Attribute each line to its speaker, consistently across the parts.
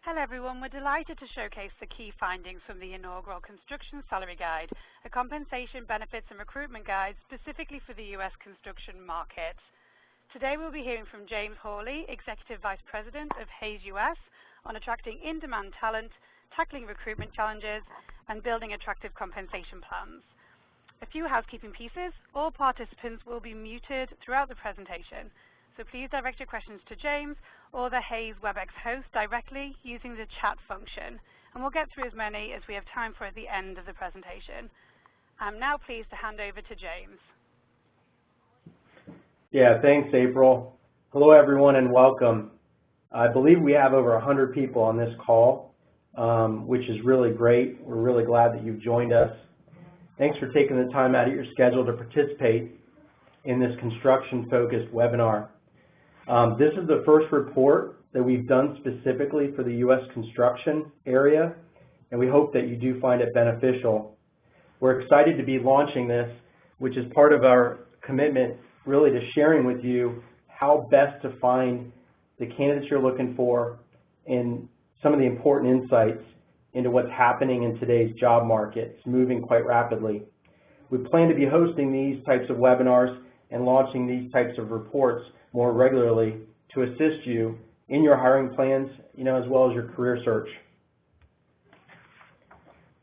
Speaker 1: Hello everyone, we're delighted to showcase the key findings from the inaugural Construction Salary Guide, a compensation, benefits and recruitment guide specifically for the US construction market. Today we'll be hearing from James Hawley, Executive Vice President of Hays US, on attracting in-demand talent, tackling recruitment challenges and building attractive compensation plans. A few housekeeping pieces. All participants will be muted throughout the presentation. So please direct your questions to James or the Hays WebEx host directly using the chat function. And we'll get through as many as we have time for at the end of the presentation. I'm now pleased to hand over to James.
Speaker 2: Yeah, thanks, April. Hello, everyone, and welcome. I believe we have over 100 people on this call, which is really great. We're really glad that you've joined us. Thanks for taking the time out of your schedule to participate in this construction-focused webinar. This is the first report that we've done specifically for the U.S. construction area, and we hope that you do find it beneficial. We're excited to be launching this, which is part of our commitment really to sharing with you how best to find the candidates you're looking for and some of the important insights into what's happening in today's job market. It's moving quite rapidly. We plan to be hosting these types of webinars and launching these types of reports more regularly to assist you in your hiring plans, as well as your career search.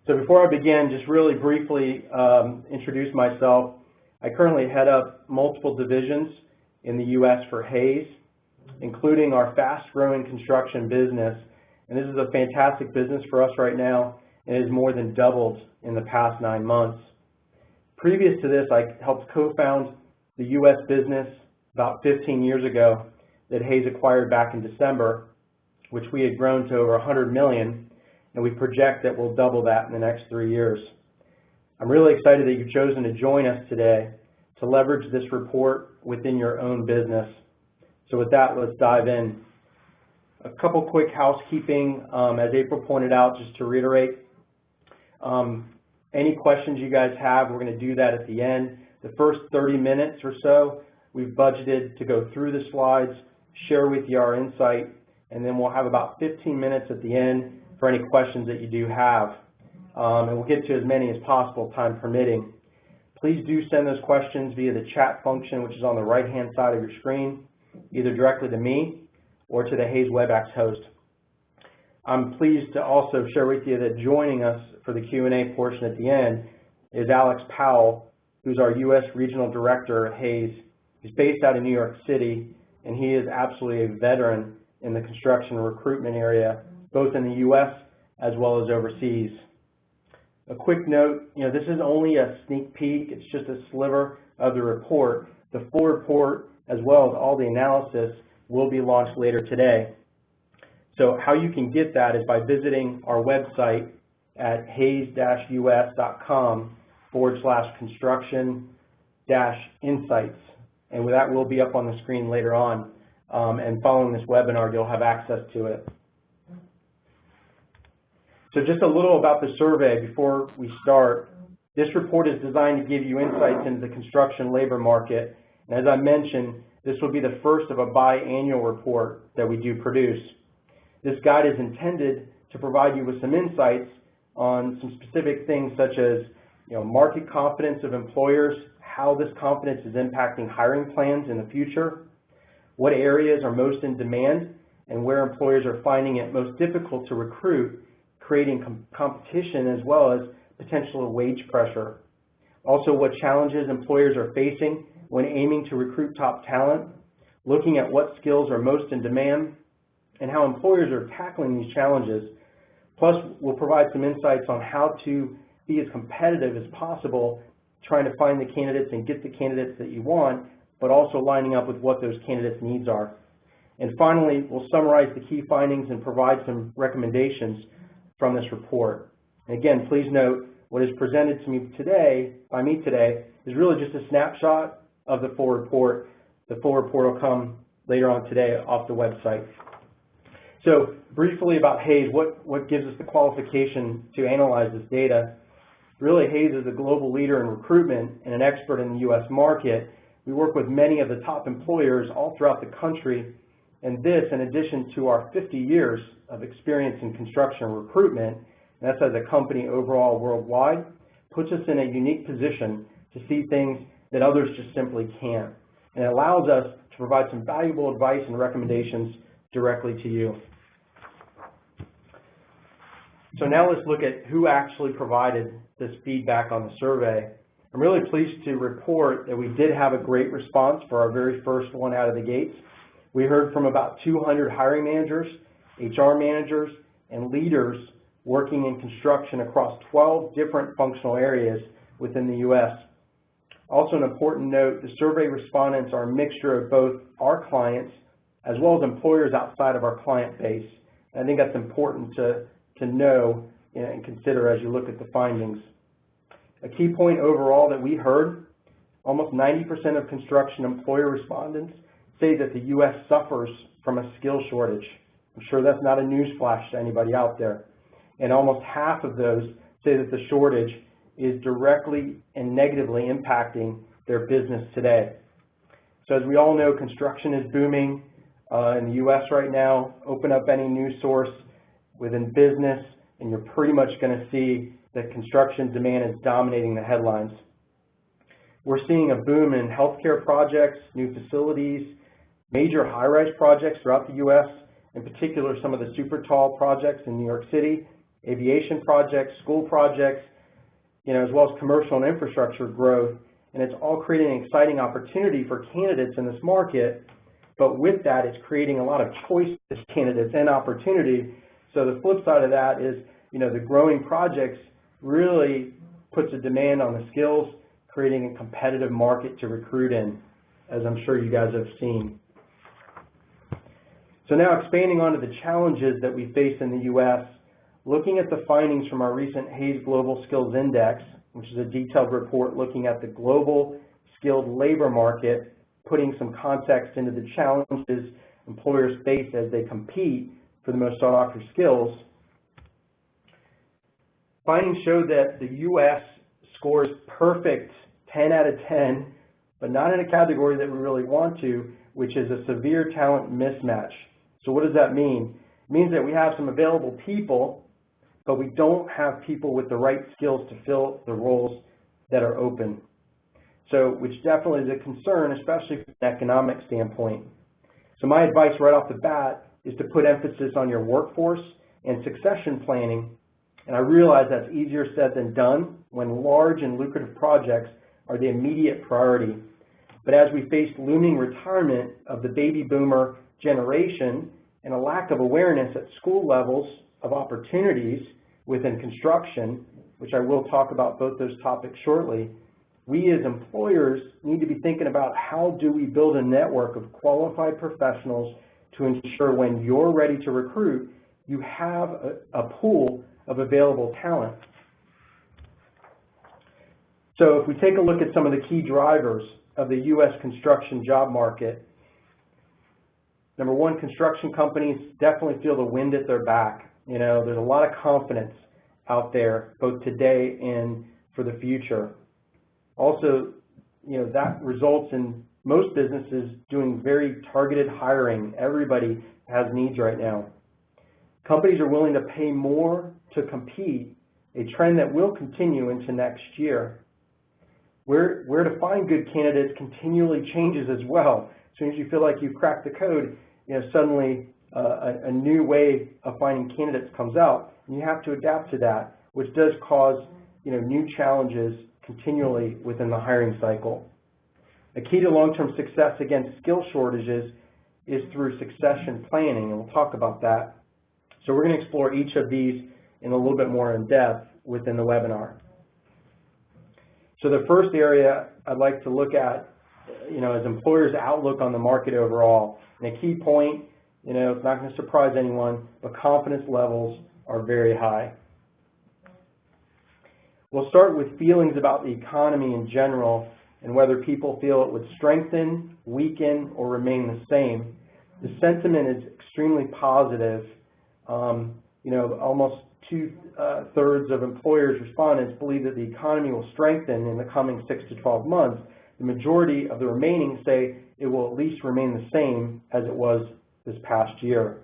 Speaker 2: So before I begin, just really briefly introduce myself. I currently head up multiple divisions in the U.S. for Hays, including our fast-growing construction business. And this is a fantastic business for us right now, and it has more than doubled in the past 9 months. Previous to this, I helped co-found the U.S. business about 15 years ago that Hays acquired back in December, which we had grown to over $100 million, and we project that we'll double that in the next 3 years. I'm really excited that you've chosen to join us today to leverage this report within your own business. So with that, let's dive in. A couple quick housekeeping, as April pointed out, just to reiterate. Any questions you guys have, we're going to do that at the end. The first 30 minutes or so, we've budgeted to go through the slides, share with you our insight, and then we'll have about 15 minutes at the end for any questions that you do have. And we'll get to as many as possible, time permitting. Please do send those questions via the chat function, which is on the right-hand side of your screen, either directly to me or to the Hays WebEx host. I'm pleased to also share with you that joining us for the Q&A portion at the end is Alex Powell, who's our U.S. Regional Director at Hays. He's based out of New York City, and he is absolutely a veteran in the construction recruitment area, both in the U.S. as well as overseas. A quick note, this is only a sneak peek. It's just a sliver of the report. The full report, as well as all the analysis, will be launched later today. So how you can get that is by visiting our website at hays-us.com/construction-insights. And with that, will be up on the screen later on. And following this webinar, you'll have access to it. So just a little about the survey before we start. This report is designed to give you insights into the construction labor market. And as I mentioned, this will be the first of a biannual report that we do produce. This guide is intended to provide you with some insights on some specific things such as market confidence of employers, how this confidence is impacting hiring plans in the future, what areas are most in demand, and where employers are finding it most difficult to recruit, creating competition as well as potential wage pressure. Also, what challenges employers are facing when aiming to recruit top talent, looking at what skills are most in demand, and how employers are tackling these challenges. Plus, we'll provide some insights on how to be as competitive as possible, trying to find the candidates and get the candidates that you want, but also lining up with what those candidates' needs are. And finally, we'll summarize the key findings and provide some recommendations from this report. And again, please note, what is presented to me today, is really just a snapshot of the full report. The full report will come later on today off the website. So briefly about Hays, what gives us the qualification to analyze this data? Really, Hays is a global leader in recruitment and an expert in the U.S. market. We work with many of the top employers all throughout the country And this, in addition to our 50 years of experience in construction recruitment, and that's as a company overall worldwide, puts us in a unique position to see things that others just simply can't. And it allows us to provide some valuable advice and recommendations directly to you. So now let's look at who actually provided this feedback on the survey. I'm really pleased to report that we did have a great response for our very first one out of the gates. We heard from about 200 hiring managers, HR managers, and leaders working in construction across 12 different functional areas within the U.S. Also an important note, the survey respondents are a mixture of both our clients as well as employers outside of our client base. And I think that's important to know and consider as you look at the findings. A key point overall that we heard, almost 90% of construction employer respondents say that the U.S. suffers from a skill shortage. I'm sure that's not a news flash to anybody out there. And almost half of those say that the shortage is directly and negatively impacting their business today. So as we all know, construction is booming in the U.S. right now. Open up any news source within business, and you're pretty much going to see that construction demand is dominating the headlines. We're seeing a boom in healthcare projects, new facilities, major high-rise projects throughout the U.S., in particular some of the super tall projects in New York City, aviation projects, school projects, as well as commercial and infrastructure growth. And it's all creating an exciting opportunity for candidates in this market. But with that, it's creating a lot of choice as candidates and opportunity. So the flip side of that is, the growing projects really puts a demand on the skills, creating a competitive market to recruit in, as I'm sure you guys have seen. So now expanding onto the challenges that we face in the U.S., looking at the findings from our recent Hays Global Skills Index, which is a detailed report looking at the global skilled labor market, putting some context into the challenges employers face as they compete for the most sought-after skills. Findings show that the U.S. scores perfect 10 out of 10, but not in a category that we really want to, which is a severe talent mismatch. So what does that mean? It means that we have some available people, but we don't have people with the right skills to fill the roles that are open. So, which definitely is a concern, especially from an economic standpoint. So my advice right off the bat is to put emphasis on your workforce and succession planning. And I realize that's easier said than done when large and lucrative projects are the immediate priority. But as we face looming retirement of the baby boomer generation and a lack of awareness at school levels of opportunities within construction, which I will talk about both those topics shortly, we as employers need to be thinking about how do we build a network of qualified professionals to ensure when you're ready to recruit, you have a pool of available talent. So if we take a look at some of the key drivers of the U.S. construction job market, number one, construction companies definitely feel the wind at their back. There's a lot of confidence out there, both today and for the future. Also, that results in most businesses doing very targeted hiring. Everybody has needs right now. Companies are willing to pay more to compete, a trend that will continue into next year. Where to find good candidates continually changes as well. As soon as you feel like you've cracked the code, suddenly a new way of finding candidates comes out, and you have to adapt to that, which does cause new challenges continually within the hiring cycle. A key to long-term success against skill shortages is through succession planning, and we'll talk about that. So we're going to explore each of these in a little bit more in depth within the webinar. So the first area I'd like to look at, is employers' outlook on the market overall. And a key point, it's not going to surprise anyone, but confidence levels are very high. We'll start with feelings about the economy in general and whether people feel it would strengthen, weaken, or remain the same. The sentiment is extremely positive. Almost two-thirds of employers' respondents believe that the economy will strengthen in the coming 6 to 12 months. The majority of the remaining say it will at least remain the same as it was this past year.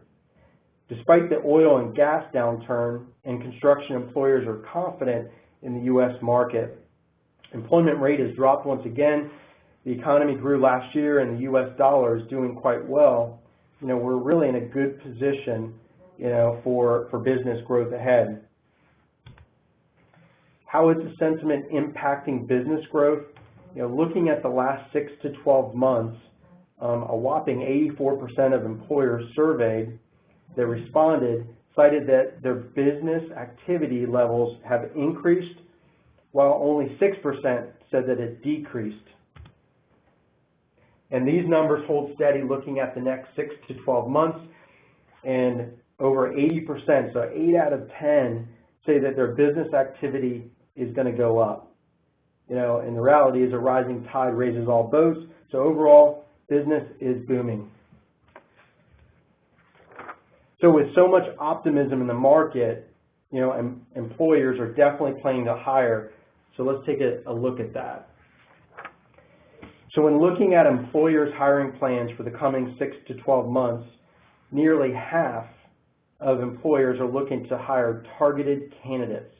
Speaker 2: Despite the oil and gas downturn, and construction employers are confident in the U.S. market. Employment rate has dropped once again. The economy grew last year, and the U.S. dollar is doing quite well. We're really in a good position, for business growth ahead. How is the sentiment impacting business growth? Looking at the last 6 to 12 months, a whopping 84% of employers surveyed that responded cited that their business activity levels have increased, while only 6% said that it decreased. And these numbers hold steady looking at the next 6 to 12 months, and over 80%, so 8 out of 10, say that their business activity is going to go up. And the reality is a rising tide raises all boats, so overall, business is booming. So with so much optimism in the market, employers are definitely planning to hire. So let's take a look at that. So when looking at employers' hiring plans for the coming 6 to 12 months, nearly half of employers are looking to hire targeted candidates.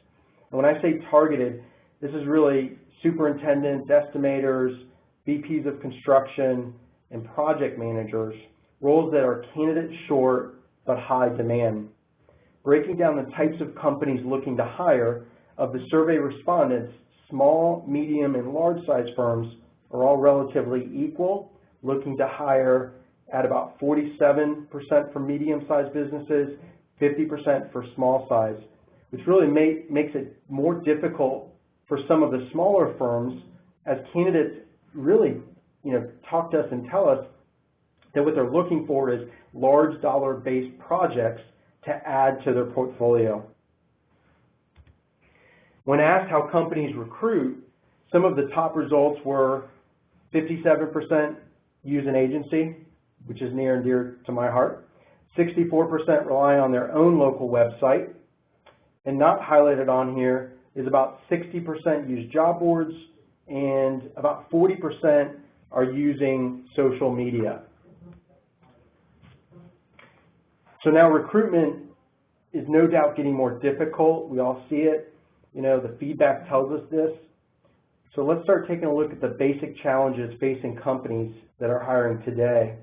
Speaker 2: And when I say targeted, this is really superintendents, estimators, VPs of construction, and project managers, roles that are candidate short but high demand. Breaking down the types of companies looking to hire, of the survey respondents, small, medium, and large-size firms are all relatively equal, looking to hire at about 47% for medium-sized businesses, 50% for small size, which really makes it more difficult for some of the smaller firms, as candidates really talk to us and tell us that what they're looking for is large dollar-based projects to add to their portfolio. When asked how companies recruit, some of the top results were 57% use an agency, which is near and dear to my heart. 64% rely on their own local website. And not highlighted on here is about 60% use job boards, and about 40% are using social media. So now recruitment is no doubt getting more difficult. We all see it. The feedback tells us this. So let's start taking a look at the basic challenges facing companies that are hiring today.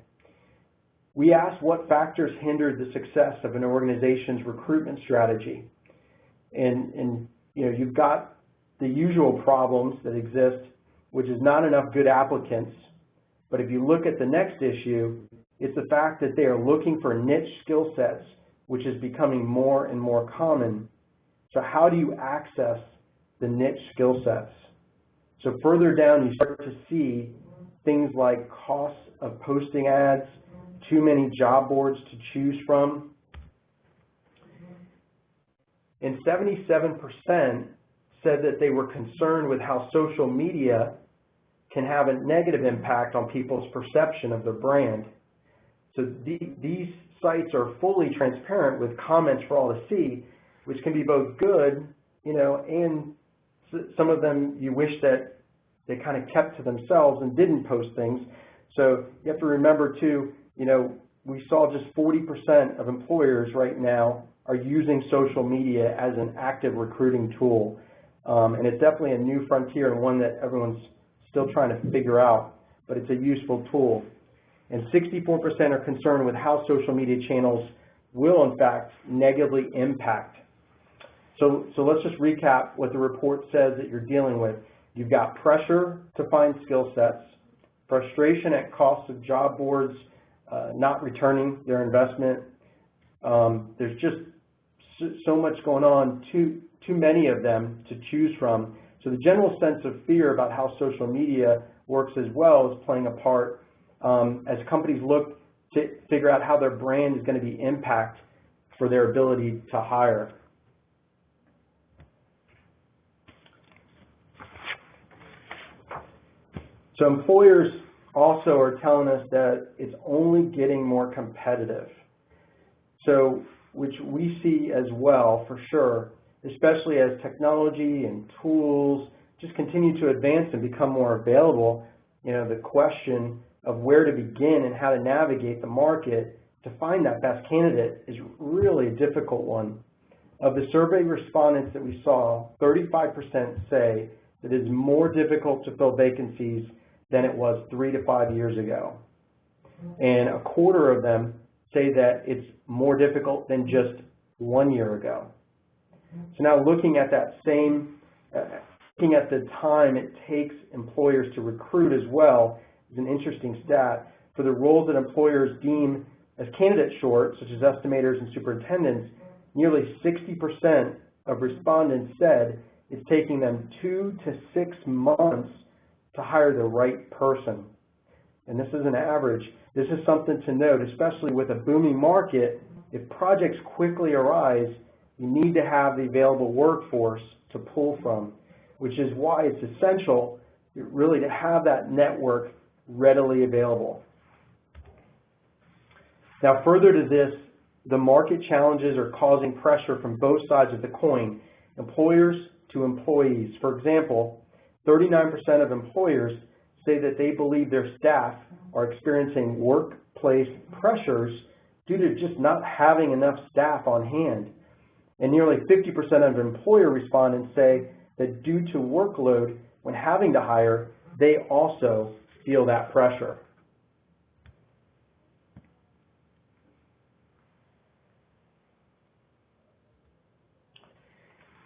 Speaker 2: We asked what factors hindered the success of an organization's recruitment strategy. And you've got the usual problems that exist, which is not enough good applicants. But if you look at the next issue, it's the fact that they are looking for niche skill sets, which is becoming more and more common. So how do you access the niche skill sets? So further down, you start to see things like costs of posting ads, too many job boards to choose from. And 77% said that they were concerned with how social media can have a negative impact on people's perception of their brand. So these sites are fully transparent with comments for all to see, which can be both good, and some of them you wish that they kind of kept to themselves and didn't post things. So you have to remember too, we saw just 40% of employers right now are using social media as an active recruiting tool. And it's definitely a new frontier and one that everyone's still trying to figure out, but it's a useful tool. And 64% are concerned with how social media channels will, in fact, negatively impact. So let's just recap what the report says that you're dealing with. You've got pressure to find skill sets, frustration at costs of job boards not returning their investment. There's just so much going on, too many of them to choose from. So the general sense of fear about how social media works as well is playing a part as companies look to figure out how their brand is going to be impacted for their ability to hire. So employers also are telling us that it's only getting more competitive. So, which we see as well for sure, especially as technology and tools just continue to advance and become more available. The question of where to begin and how to navigate the market to find that best candidate is really a difficult one. Of the survey respondents that we saw, 35% say that it is more difficult to fill vacancies than it was 3 to 5 years ago. And a quarter of them say that it's more difficult than just 1 year ago. So now looking at that same, looking at the time it takes employers to recruit as well is an interesting stat. For the roles that employers deem as candidate short, such as estimators and superintendents, nearly 60% of respondents said it's taking them 2 to 6 months to hire the right person. And this is an average. This is something to note, especially with a booming market. If projects quickly arise, you need to have the available workforce to pull from, which is why it's essential really to have that network readily available. Now, further to this, the market challenges are causing pressure from both sides of the coin, employers to employees. For example, 39% of employers say that they believe their staff are experiencing workplace pressures due to just not having enough staff on hand. And nearly 50% of employer respondents say that due to workload, when having to hire, they also feel that pressure.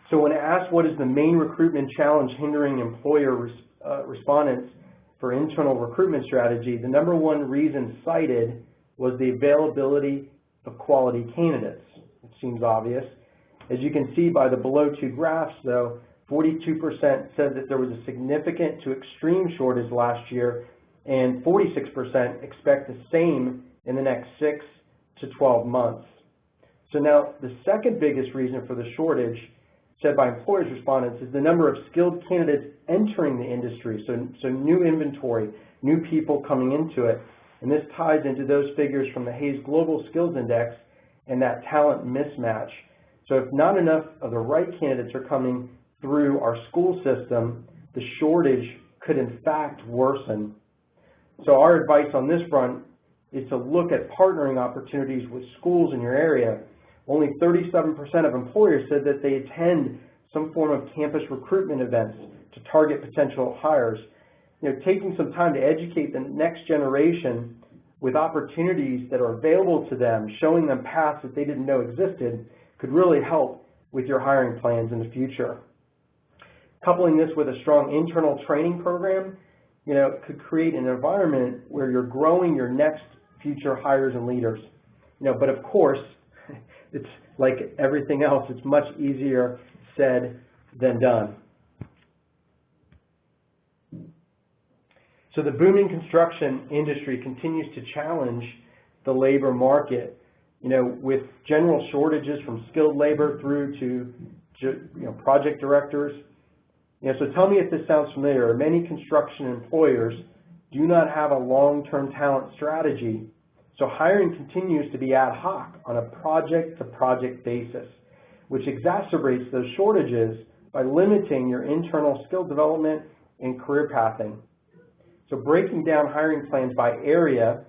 Speaker 2: So when asked what is the main recruitment challenge hindering employer respondents for internal recruitment strategy, the number one reason cited was the availability of quality candidates. It seems obvious. As you can see by the below two graphs, though, 42% said that there was a significant to extreme shortage last year, and 46% expect the same in the next 6 to 12 months. So now the second biggest reason for the shortage said by employers respondents is the number of skilled candidates entering the industry, so new inventory, new people coming into it. And this ties into those figures from the Hays Global Skills Index and that talent mismatch. So if not enough of the right candidates are coming through our school system, the shortage could in fact worsen. So our advice on this front is to look at partnering opportunities with schools in your area. Only 37% of employers said that they attend some form of campus recruitment events to target potential hires. Taking some time to educate the next generation with opportunities that are available to them, showing them paths that they didn't know existed, could really help with your hiring plans in the future. Coupling this with a strong internal training program, could create an environment where you're growing your next future hires and leaders. But of course, it's like everything else, it's much easier said than done. So the booming construction industry continues to challenge the labor market, with general shortages from skilled labor through to project directors. So tell me if this sounds familiar. Many construction employers do not have a long-term talent strategy. So hiring continues to be ad hoc on a project-to-project basis, which exacerbates those shortages by limiting your internal skill development and career pathing. So breaking down hiring plans by area,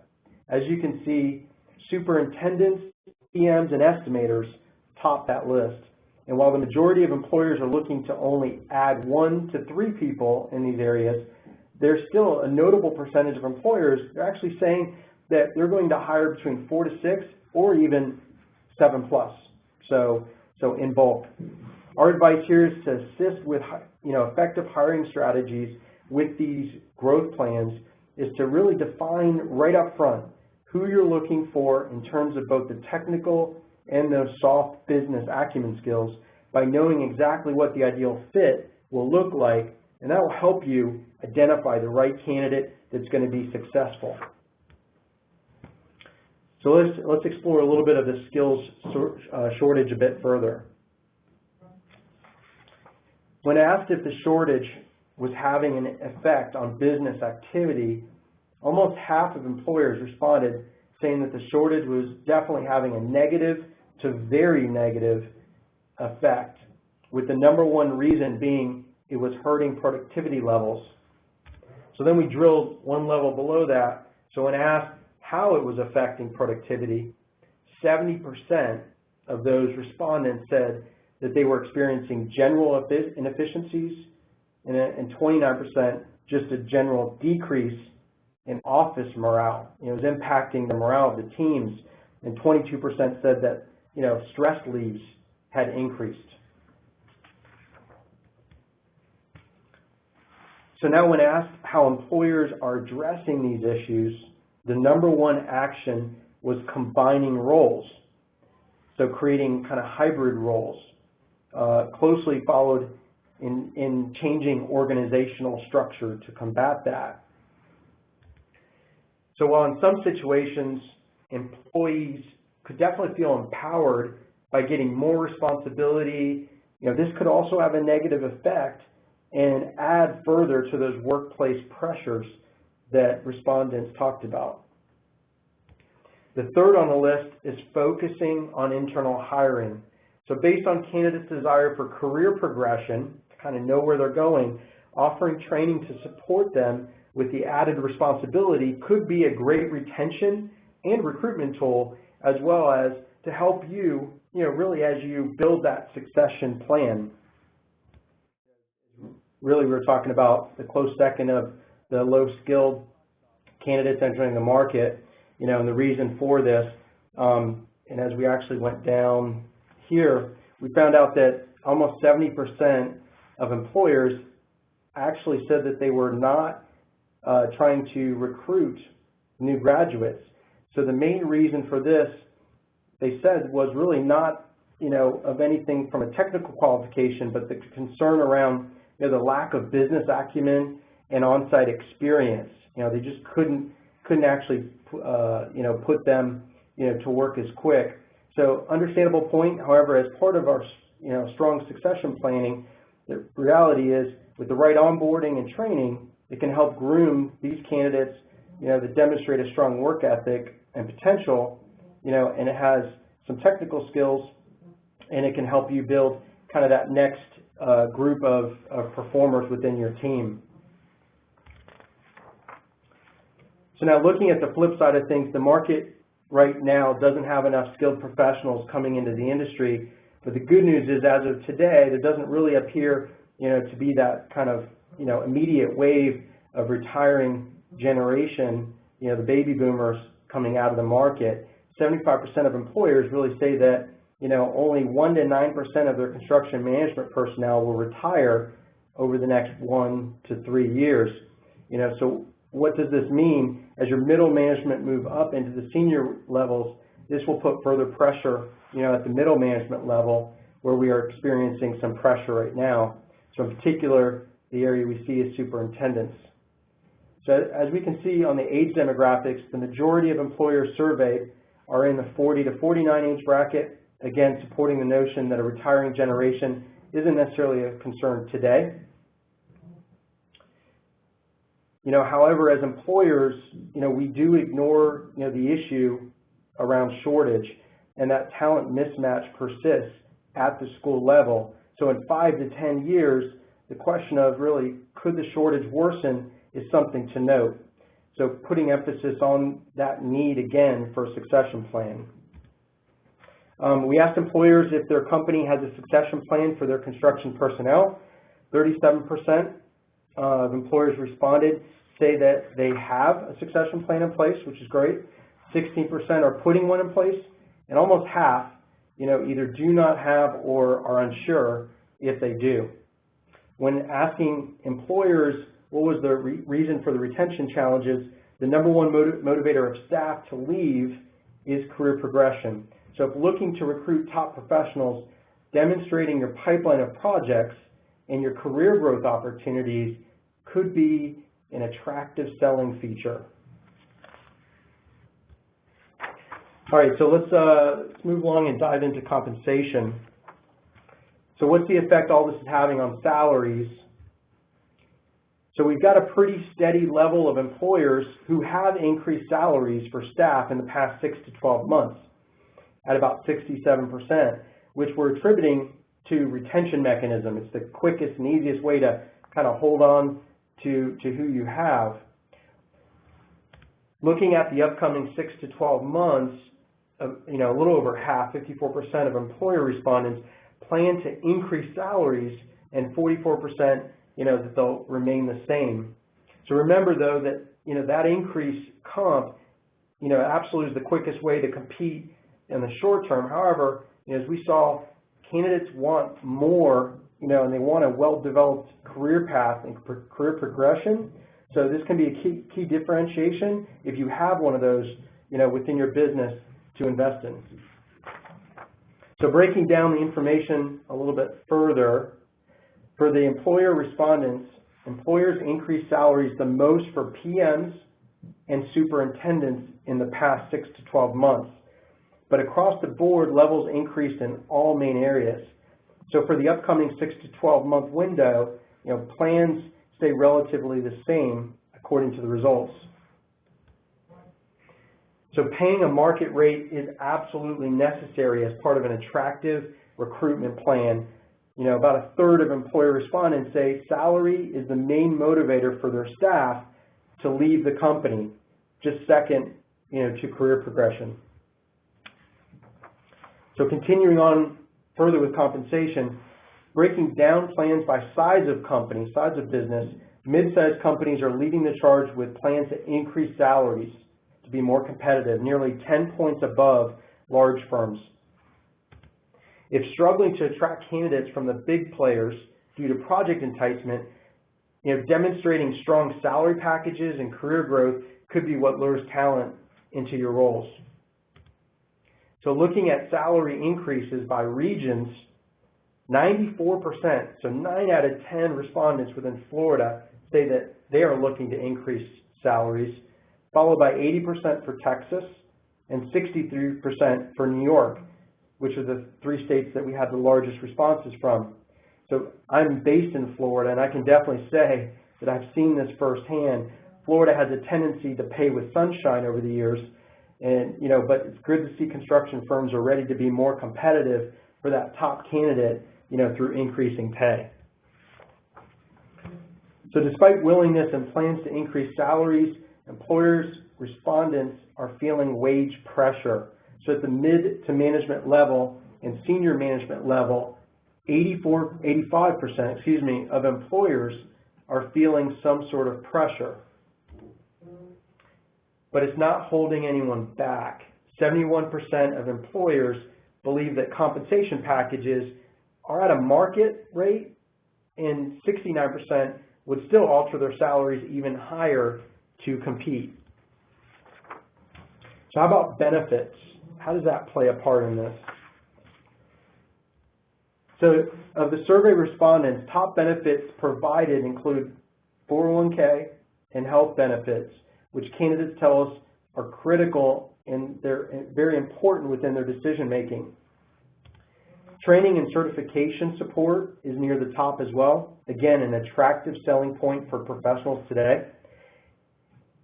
Speaker 2: as you can see, superintendents, PMs, and estimators top that list. And while the majority of employers are looking to only add 1 to 3 people in these areas, there's still a notable percentage of employers that are actually saying that they're going to hire between 4 to 6 or even 7 plus. So in bulk. Our advice here is to assist with effective hiring strategies with these growth plans is to really define right up front who you're looking for in terms of both the technical and those soft business acumen skills by knowing exactly what the ideal fit will look like, and that will help you identify the right candidate that's going to be successful. So let's explore a little bit of the skills shortage a bit further. When asked if the shortage was having an effect on business activity, almost half of employers responded saying that the shortage was definitely having a negative to very negative effect, with the number one reason being it was hurting productivity levels. So then we drilled one level below that. So when asked how it was affecting productivity, 70% of those respondents said that they were experiencing general inefficiencies, and 29% just a general decrease in office morale. It was impacting the morale of the teams, and 22% said that stress leaves had increased. So now when asked how employers are addressing these issues, the number one action was combining roles. So creating kind of hybrid roles, closely followed in changing organizational structure to combat that. So while in some situations employees could definitely feel empowered by getting more responsibility, this could also have a negative effect and add further to those workplace pressures that respondents talked about. The third on the list is focusing on internal hiring. So based on candidates' desire for career progression, to kind of know where they're going, offering training to support them with the added responsibility could be a great retention and recruitment tool, as well as to help you, really as you build that succession plan. Really, we're talking about the close second of the low-skilled candidates entering the market, and the reason for this. And as we actually went down here, we found out that almost 70% of employers actually said that they were not trying to recruit new graduates. So the main reason for this, they said, was really not, of anything from a technical qualification, but the concern around the lack of business acumen and on-site experience. They just couldn't actually, put them, to work as quick. So understandable point. However, as part of our, strong succession planning, the reality is with the right onboarding and training, it can help groom these candidates, that demonstrate a strong work ethic and potential, and it has some technical skills, and it can help you build kind of that next group of performers within your team. So now looking at the flip side of things, the market right now doesn't have enough skilled professionals coming into the industry, but the good news is as of today, there doesn't really appear, to be that kind of, immediate wave of retiring generation, the baby boomers coming out of the market. 75% of employers really say that only 1 to 9% of their construction management personnel will retire over the next 1 to 3 years. So what does this mean? As your middle management move up into the senior levels, this will put further pressure, at the middle management level, where we are experiencing some pressure right now. So in particular, the area we see is superintendents. So as we can see on the age demographics, the majority of employers surveyed are in the 40 to 49 age bracket, again, supporting the notion that a retiring generation isn't necessarily a concern today. However, as employers, we do ignore, the issue around shortage, and that talent mismatch persists at the school level. So in 5 to 10 years, the question of really, could the shortage worsen is something to note. So putting emphasis on that need again for a succession plan. We asked employers if their company has a succession plan for their construction personnel. 37% of employers responded say that they have a succession plan in place, which is great. 16% are putting one in place, and almost half, either do not have or are unsure if they do. When asking employers what was the reason for the retention challenges, the number one motivator of staff to leave is career progression. So if looking to recruit top professionals, demonstrating your pipeline of projects and your career growth opportunities could be an attractive selling feature. All right, so let's move along and dive into compensation. So what's the effect all this is having on salaries? So we've got a pretty steady level of employers who have increased salaries for staff in the past 6 to 12 months at about 67%, which we're attributing to retention mechanism. It's the quickest and easiest way to kind of hold on to who you have. Looking at the upcoming 6 to 12 months, a little over half, 54% of employer respondents plan to increase salaries, and 44%, that they'll remain the same. So remember, though, that, that increased comp, absolutely is the quickest way to compete in the short term. However, as we saw, candidates want more, and they want a well-developed career path and career progression. So this can be a key differentiation if you have one of those, within your business to invest in. So breaking down the information a little bit further, for the employer respondents, employers increase salaries the most for PMs and superintendents in the past 6 to 12 months. But across the board, levels increased in all main areas. So for the upcoming 6 to 12 month window, plans stay relatively the same according to the results. So paying a market rate is absolutely necessary as part of an attractive recruitment plan. About a third of employer respondents say salary is the main motivator for their staff to leave the company, just second, to career progression. So continuing on further with compensation, breaking down plans by size of company, size of business, mid-sized companies are leading the charge with plans to increase salaries to be more competitive, nearly 10 points above large firms. If struggling to attract candidates from the big players due to project enticement, demonstrating strong salary packages and career growth could be what lures talent into your roles. So looking at salary increases by regions, 94%, so 9 out of 10 respondents within Florida say that they are looking to increase salaries, followed by 80% for Texas and 63% for New York, which are the 3 states that we had the largest responses from. So I'm based in Florida, and I can definitely say that I've seen this firsthand. Florida has a tendency to pay with sunshine over the years, and but it's good to see construction firms are ready to be more competitive for that top candidate, through increasing pay. So despite willingness and plans to increase salaries, employers, respondents are feeling wage pressure. So at the mid to management level and senior management level, 85% of employers are feeling some sort of pressure. But it's not holding anyone back. 71% of employers believe that compensation packages are at a market rate, and 69% would still alter their salaries even higher to compete. So how about benefits? How does that play a part in this? So of the survey respondents, top benefits provided include 401k and health benefits, which candidates tell us are critical and they're very important within their decision making. Training and certification support is near the top as well. Again, an attractive selling point for professionals today.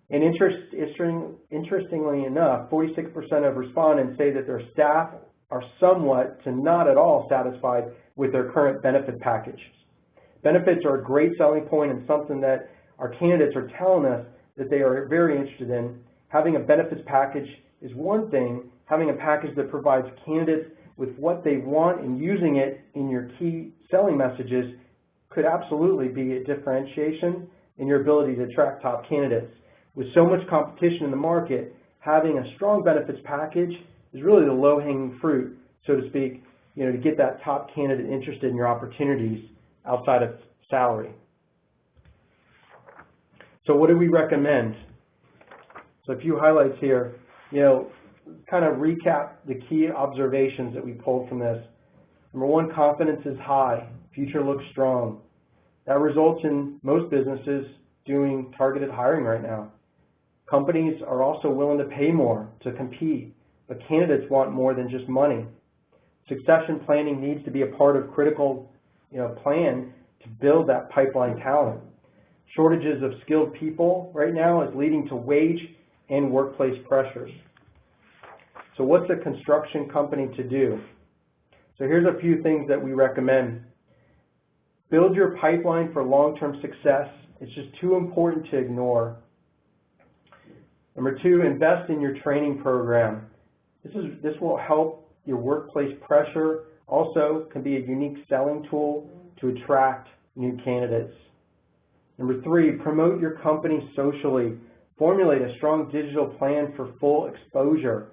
Speaker 2: And interestingly enough, 46% of respondents say that their staff are somewhat to not at all satisfied with their current benefit package. Benefits are a great selling point and something that our candidates are telling us that they are very interested in. Having a benefits package is one thing. Having a package that provides candidates with what they want and using it in your key selling messages could absolutely be a differentiation in your ability to attract top candidates. With so much competition in the market, having a strong benefits package is really the low-hanging fruit, so to speak, to get that top candidate interested in your opportunities outside of salary. So what do we recommend? So a few highlights here. Kind of recap the key observations that we pulled from this. Number 1, confidence is high. Future looks strong. That results in most businesses doing targeted hiring right now. Companies are also willing to pay more to compete, but candidates want more than just money. Succession planning needs to be a part of critical plan to build that pipeline talent. Shortages of skilled people right now is leading to wage and workplace pressures. So what's a construction company to do? So here's a few things that we recommend. Build your pipeline for long-term success. It's just too important to ignore. Number 2, invest in your training program. This will help your workplace pressure. Also can be a unique selling tool to attract new candidates. Number 3, promote your company socially. Formulate a strong digital plan for full exposure.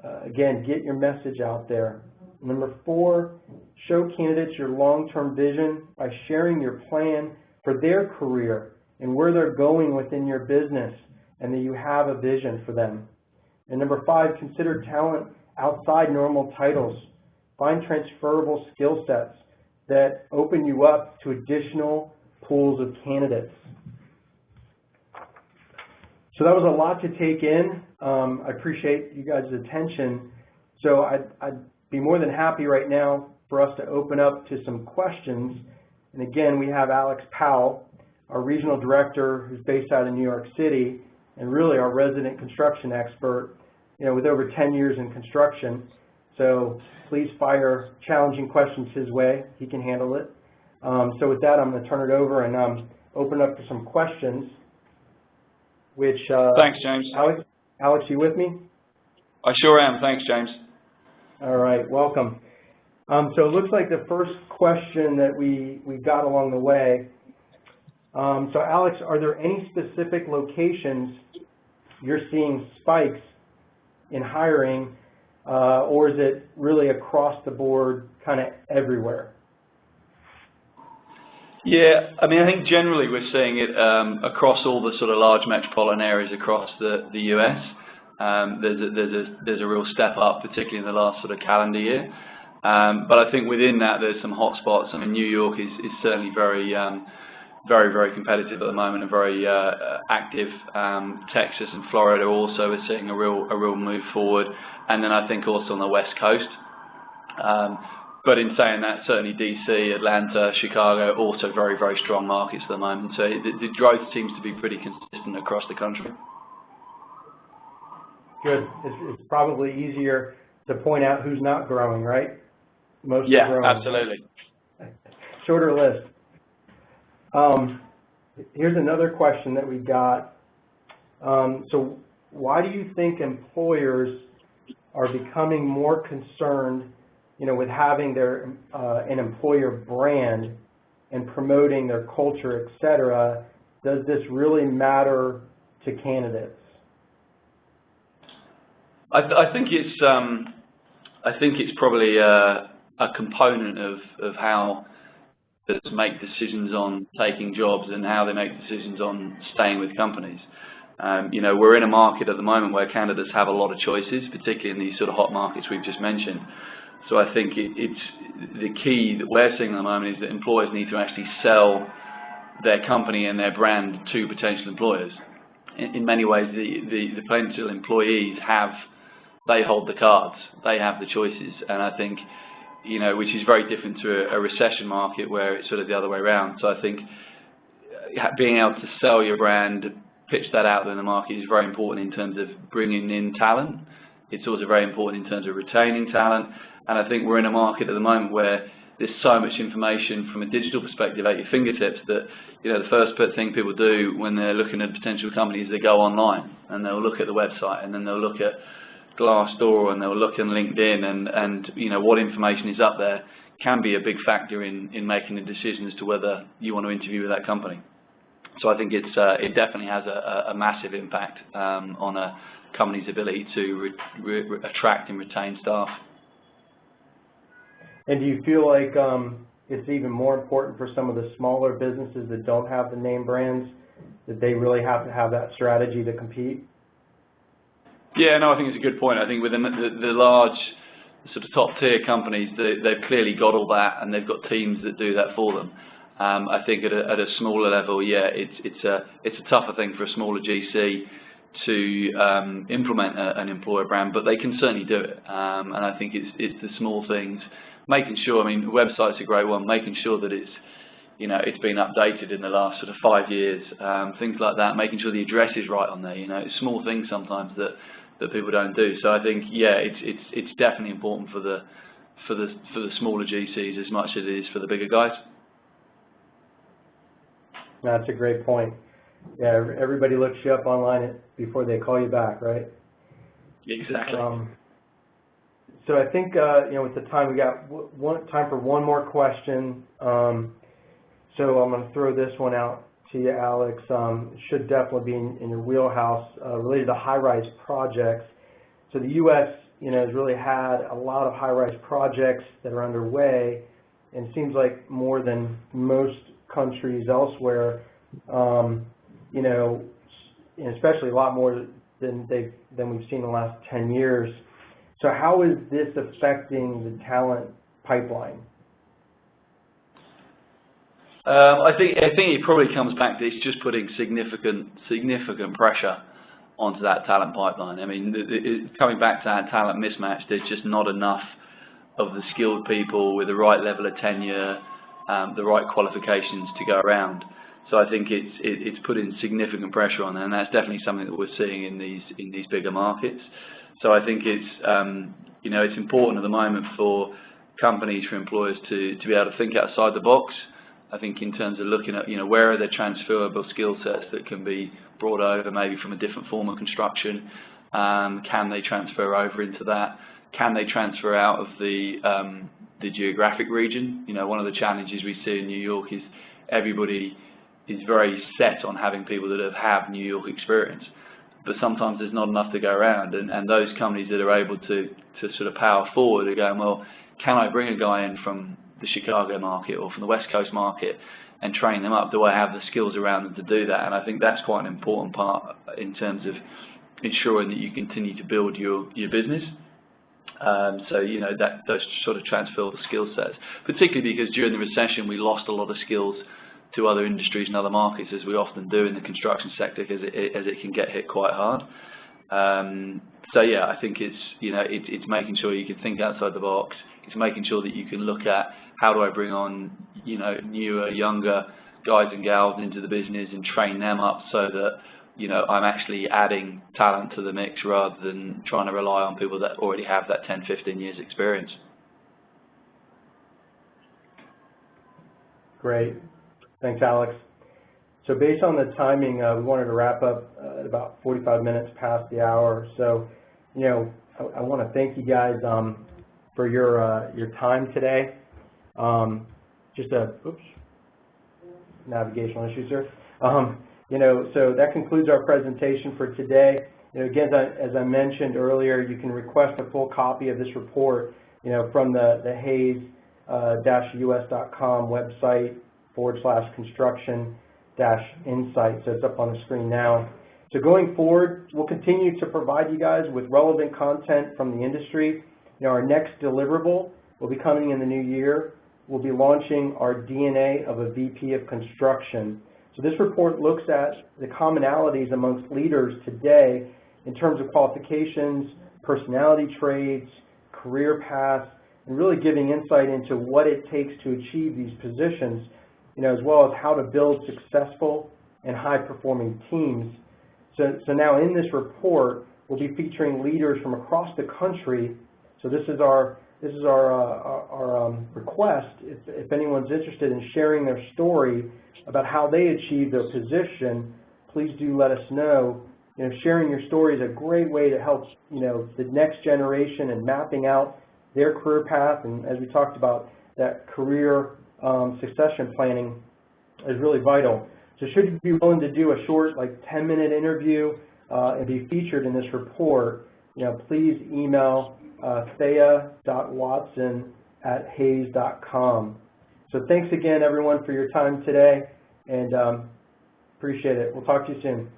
Speaker 2: Again, get your message out there. Number 4, show candidates your long-term vision by sharing your plan for their career and where they're going within your business, and that you have a vision for them. And number 5, consider talent outside normal titles. Find transferable skill sets that open you up to additional pools of candidates. So that was a lot to take in. I appreciate you guys' attention. So I'd be more than happy right now for us to open up to some questions. And again, we have Alex Powell, our regional director who's based out in New York City, and really our resident construction expert, with over 10 years in construction. So please fire challenging questions his way. He can handle it. So with that, I'm going to turn it over and open up for some questions.
Speaker 3: Thanks, James.
Speaker 2: Alex, you with me?
Speaker 3: I sure am. Thanks, James.
Speaker 2: All right, welcome. So it looks like the first question that we got along the way. So Alex, are there any specific locations you're seeing spikes in hiring, or is it really across the board, kind of everywhere?
Speaker 3: Yeah, I think generally we're seeing it across all the sort of large metropolitan areas across the US. There's a real step up, particularly in the last sort of calendar year. But I think within that there's some hot spots. New York is certainly very, very competitive at the moment and very active. Texas and Florida also are seeing a real move forward, and then I think also on the West Coast. But in saying that, certainly DC, Atlanta, Chicago, also very, very strong markets at the moment. So the growth seems to be pretty consistent across the country.
Speaker 2: Good. It's probably easier to point out who's not growing, right? Most
Speaker 3: are
Speaker 2: growing.
Speaker 3: Absolutely.
Speaker 2: Shorter list. Here's another question that we got. So why do you think employers are becoming more concerned, with having their an employer brand and promoting their culture, etc.? Does this really matter to candidates?
Speaker 3: I think it's probably a component of how they make decisions on taking jobs and how they make decisions on staying with companies. We're in a market at the moment where candidates have a lot of choices, particularly in these sort of hot markets we've just mentioned. So I think it's the key that we're seeing at the moment is that employers need to actually sell their company and their brand to potential employers. In many ways, the potential employees they hold the cards, they have the choices, and I think, which is very different to a recession market where it's sort of the other way around. So I think being able to sell your brand, pitch that out there in the market is very important in terms of bringing in talent. It's also very important in terms of retaining talent. And I think we're in a market at the moment where there's so much information from a digital perspective at your fingertips that, the first thing people do when they're looking at potential companies is they go online and they'll look at the website and then they'll look at Glassdoor and they'll look in LinkedIn and what information is up there can be a big factor in making a decision as to whether you want to interview with that company. So I think it definitely has a massive impact on a company's ability to attract and retain staff.
Speaker 2: And do you feel like it's even more important for some of the smaller businesses that don't have the name brands, that they really have to have that strategy to compete?
Speaker 3: Yeah, no, I think it's a good point. I think within the large sort of top tier companies, they've clearly got all that and they've got teams that do that for them. I think at a smaller level, it's a tougher thing for a smaller GC to implement an employer brand, but they can certainly do it. And I think it's the small things, making sure. The website's a great one. Making sure that it's been updated in the last sort of 5 years, things like that. Making sure the address is right on there. It's small things sometimes that people don't do. So I think it's definitely important for the smaller GCs as much as it is for the bigger guys.
Speaker 2: That's a great point. Yeah, everybody looks you up online before they call you back, right?
Speaker 3: Exactly.
Speaker 2: So I think, with the time, we got time for one more question. So I'm going to throw this one out to you, Alex. It should definitely be in your wheelhouse, related to high-rise projects. So the U.S., has really had a lot of high-rise projects that are underway, and it seems like more than most countries elsewhere, especially a lot more than we've seen in the last 10 years. So how is this affecting the talent pipeline?
Speaker 3: I think it probably comes back to it's just putting significant pressure onto that talent pipeline. I mean, coming back to that talent mismatch, there's just not enough of the skilled people with the right level of tenure, the right qualifications to go around. So I think it's putting significant pressure on, and that's definitely something that we're seeing in these bigger markets. So I think it's it's important at the moment for companies, for employers to be able to think outside the box. I think in terms of looking at where are the transferable skill sets that can be brought over maybe from a different form of construction. Can they transfer over into that? Can they transfer out of the geographic region? One of the challenges we see in New York is everybody is very set on having people that have New York experience, but sometimes there's not enough to go around, and those companies that are able to sort of power forward are going, well, can I bring a guy in from the Chicago market or from the West Coast market and train them up? Do I have the skills around them to do that? And I think that's quite an important part in terms of ensuring that you continue to build your business. So that those sort of transferable skill sets, particularly because during the recession we lost a lot of skills to other industries and other markets, as we often do in the construction sector, because it can get hit quite hard. So yeah, I think it's making sure you can think outside the box. It's making sure that you can look at how do I bring on newer, younger guys and gals into the business and train them up so that I'm actually adding talent to the mix rather than trying to rely on people that already have that 10, 15 years experience.
Speaker 2: Great. Thanks, Alex. So based on the timing, we wanted to wrap up at about 45 minutes past the hour. So, I want to thank you guys for your time today. Navigational issues here. So that concludes our presentation for today. Again, as I mentioned earlier, you can request a full copy of this report, from the Hays-US.com website /construction-insight. So it's up on the screen now. So going forward, we'll continue to provide you guys with relevant content from the industry. Our next deliverable will be coming in the new year. We'll be launching our DNA of a VP of Construction. So this report looks at the commonalities amongst leaders today in terms of qualifications, personality traits, career paths, and really giving insight into what it takes to achieve these positions, as well as how to build successful and high-performing teams. So now in this report, we'll be featuring leaders from across the country. So this is our request. If anyone's interested in sharing their story about how they achieved their position, please do let us know. Sharing your story is a great way to help the next generation in mapping out their career path. And as we talked about, that career succession planning is really vital. So should you be willing to do a short, 10-minute interview and be featured in this report, please email thea.watson@hays.com. So thanks again, everyone, for your time today, and appreciate it. We'll talk to you soon.